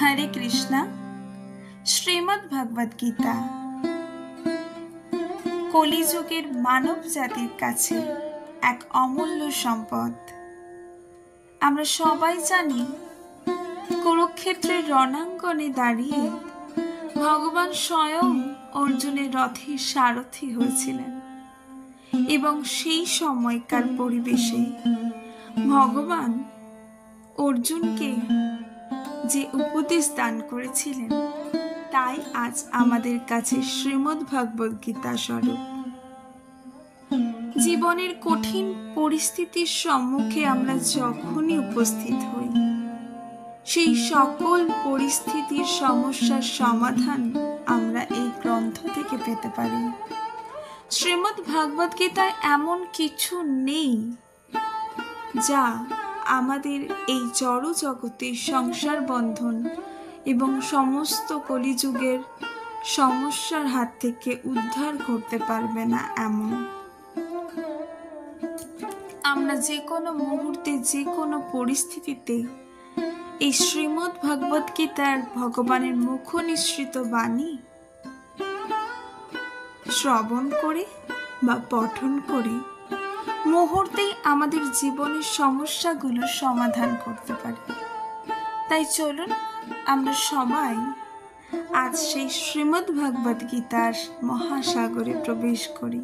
হরে কৃষ্ণা। শ্রীমদ্ ভগবদ গীতা কলিযুগের মানব জাতির কাছে এক অমূল্য সম্পদ। আমরা সবাই জানি, কুরুক্ষেত্রের রণাঙ্গনে দাঁড়িয়ে ভগবান স্বয়ং অর্জুনের রথের সারথি হয়েছিলেন এবং সেই সময়কার পরিবেশে ভগবান অর্জুনকে যে উপদেশ দান করেছিলেন তাই আজ আমাদের কাছে শ্রীমদ্ ভগবদ গীতা স্বরূপ। জীবনের কঠিন পরিস্থিতির সম্মুখে আমরা যখনই উপস্থিত হই, সেই সকল পরিস্থিতির সমস্যার সমাধান আমরা এই গ্রন্থ থেকে পেতে পারি। শ্রীমদ্ ভগবদ গীতায় এমন কিছু নেই যা আমাদের এই জড় জগতের সংসার বন্ধন এবং সমস্ত কলিযুগের সমস্যার হাত থেকে উদ্ধার করতে পারবে না এমন। আমরা যে কোনো মুহূর্তে যে কোনো পরিস্থিতিতে এই শ্রীমদ্ ভগবদ গীতার ভগবানের মুখ নিঃসৃত বাণী শ্রবণ করে বা পঠন করে মুহূর্তেই আমাদের জীবনের সমস্যাগুলোর সমাধান করতে পারি। তাই চলুন আমরা সবাই আজ সেই শ্রীমদ্ ভগবদ গীতার মহাসাগরে প্রবেশ করি।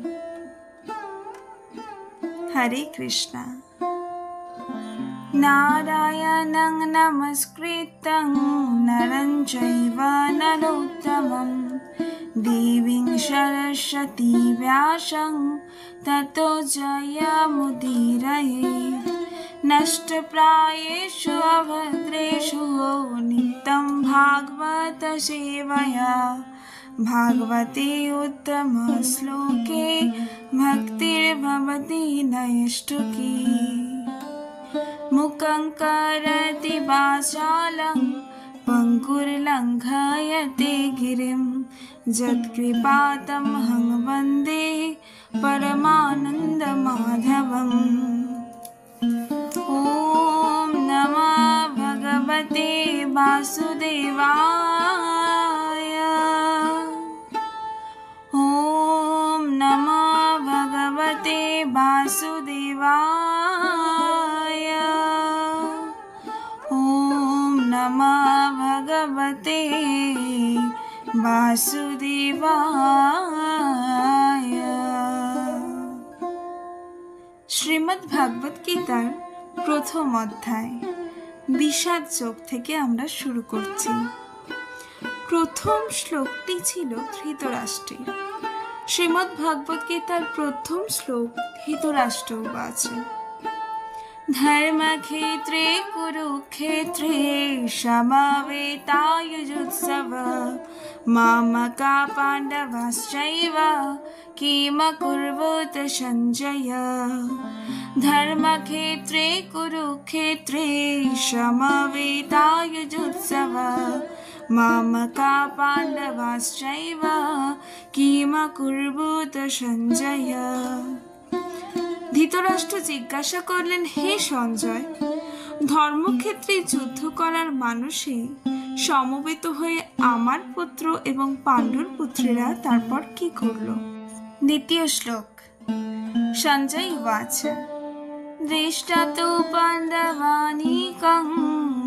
হরে কৃষ্ণা। নারায়ণং নমস্কৃত্যং নরং চৈব নরোত্তমং দেবীং সরস্বতী ব্যাসং ততো জয়মুদীরয়েৎ। নষ্টপ্রায়েষু অভদ্রেষু নিত্যং ভাগবত সেবয়া ভাগবতে উত্তম শ্লোকে ভক্তির্ভবতি নৈষ্ঠুকি। মুখং করতি বাচালং পঙ্গুর্লঙ্ঘয়তে গিরিম যৎকৃপাতমহং বন্দে পরমানন্দমাধবম। ওম নমঃ ভগবতে বাসুদেবায়। ওম নমঃ ভগবতে বাসুদেবায়। ওম নমঃ ভগবতে বাসুদেবায়। শ্রীমদ্ ভগবদ গীতার প্রথম অধ্যায় বিষাদ যোগ থেকে আমরা শুরু করছি। প্রথম শ্লোকটি ছিল ধৃতরাষ্ট্রের। শ্রীমদ্ ভগবদ গীতার প্রথম শ্লোক ধৃতরাষ্ট্র উবাচ। ধর্মক্ষেত্রে কুরুক্ষেত্রে সমবেতাযুৎসব মামকা পাণ্ডবাশ্চৈব কিমকুর্বুত সঞ্জয়। ধর্মক্ষেত্রে কুরুক্ষেত্রে সমবেতাযুৎসব মামকা পাণ্ডবাশ্চৈব কিমকুর্বুত সঞ্জয়। ধৃতরাষ্ট্র জিজ্ঞাসা করলেন, হে সঞ্জয়, ধর্মক্ষেত্রে যুদ্ধ করার মানুষে সমবেত হয়ে আমার পুত্র এবং পাণ্ডুর পুত্রেরা তারপর কি করল? দ্বিতীয় শ্লোক। সঞ্জয় উবাচ। দৃষ্টা তু পাণ্ডবানীকং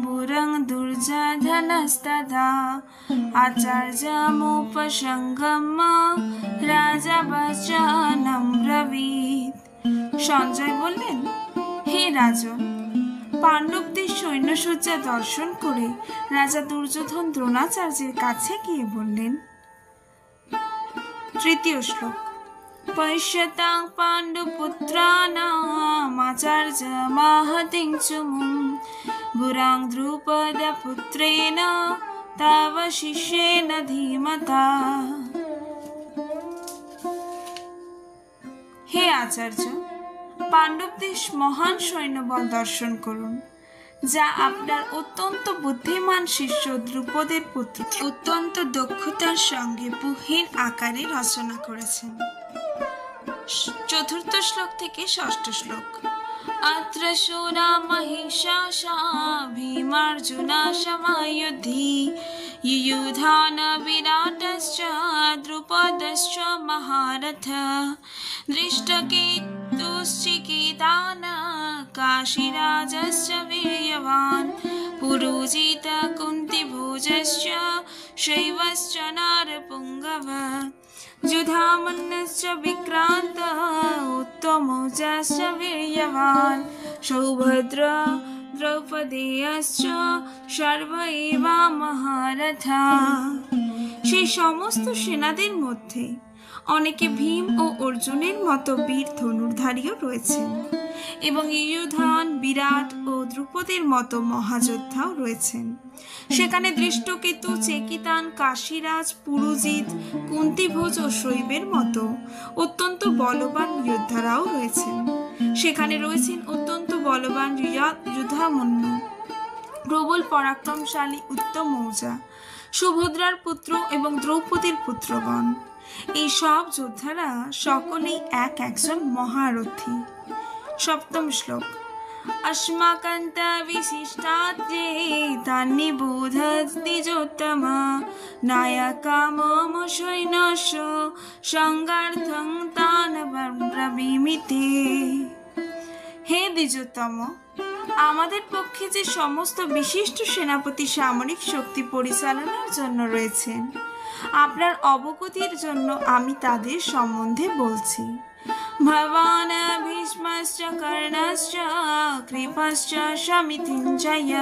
বুরং দুর্যোধনস্তথা আচার্যমুপসঙ্গম্য রাজা বচনম ব্রবীৎ। সঞ্জয় বললেন, হে রাজন, পাণ্ডবদের সৈন্যসজ্জা দর্শন করে রাজা দুর্যোধন দ্রোণাচার্যের কাছে গিয়ে বললেন। তৃতীয় শ্লোক। পশ্যতাং পাণ্ডুপুত্রাণাম আচার্য মাহতিং চমুং ভুরাং দ্রুপদ পুত্রেণ তব শিষ্যেন ধীমতা। হে আচার্য, পাণ্ডবদের মহান সৈন্যবল দর্শন করুন, যা আপনার অত্যন্ত বুদ্ধিমান শিষ্য দ্রুপদের পুত্র অত্যন্ত দক্ষতার সঙ্গে বুহের আকারে রচনা করেছেন। চতুর্থ শ্লোক থেকে ষষ্ঠ শ্লোক। अत्र शूरा महिषासुरा भीमार्जुना समायुधि युयुधान विराटश्च द्रुपदश्च महारथ दृष्टकेतुश्चिकेतान काशीराजश्च वीर्यवान् पुरुजित कुन्तीभोजश्च शैवश्च नरपुङ्गव युधामन्यश्च विक्रान्त उत्तमौजाश्च वीर्यवान् सौभद्र দ্রৌপদীয়শ্চ সর্ব এবা মহারথা। সেই সমস্ত সেনাদের মধ্যে অনেকে ভীম ও অর্জুনের মতো বীর ধনুর্ধারীও রয়েছেন এবং ইয়ুধন, বিরাট ও দ্রুপদের মতো মহাযোদ্ধাও রয়েছেন। সেখানে দৃষ্টকেতু, চেকিতান, কাশীরাজ, পুরুজিৎ, কুন্তিভোজ ও শৈবের মতো অত্যন্ত বলবান যোদ্ধারাও রয়েছেন। সেখানে রয়েছেন অত্যন্ত বলবান যুধামন্যু, প্রবল পরাক্রমশালী উত্তমৌজা, সুভদ্রার পুত্র এবং দ্রৌপদীর পুত্রগণ। এই সব যোদ্ধারা সকলেই একজন মহারথী। সপ্তম শ্লোক। अस्माकन्त विशिष्टाद्ये तान्निबोधद्विजोत्तमा नायका मम सैन्यस्य संगार्थं तान् ब्रवीमिते। হে দ্বিজোত্তম, আমাদের পক্ষে যে সমস্ত বিশিষ্ট সেনাপতি সামরিক শক্তি পরিচালনার জন্য রয়েছেন, আপনার অবগতির জন্য আমি তাদের সম্বন্ধে বলছি। ভবান ভীষ্মশ্চ কর্ণশ্চ কৃপশ্চ সমিতিঞ্জয়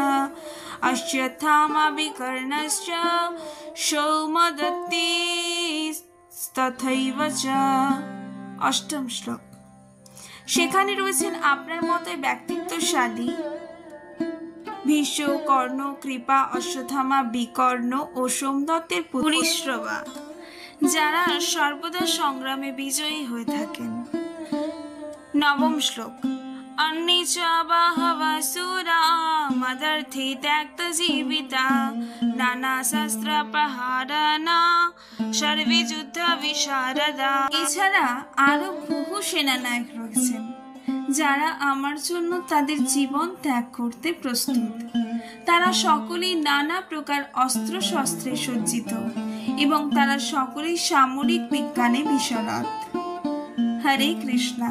অশ্বত্থামা বিকর্ণশ্চ সৌমদত্তিস্তথৈব চ। অষ্টম শ্লোক। সেখানে রয়েছেন আপনার মতোই ব্যক্তিত্বশালী ভীষ্ম, কর্ণ, কৃপা, অশ্বত্থামা, বিকর্ণ ও সোমদত্তের পুরীশ্রবা, যারা সর্বদা সংগ্রামে বিজয়ী হয়ে থাকেন। নবম শ্লোক। अन्ये च बहवः सुरा मदर्थे त्यक्तजीविता नानाशस्त्रप्रहाराणा सर्वे যুদ্ধ বিশারদা। এছাড়া আরো বহু সেনানায়ক রয়েছেন যারা আমার জন্য তাদের জীবন ত্যাগ করতে প্রস্তুত। তারা সকলেই নানা প্রকার অস্ত্র শস্ত্রে সজ্জিত এবং তারা সকলেই সামরিক বিজ্ঞানে বিশারদ। হরে কৃষ্ণ।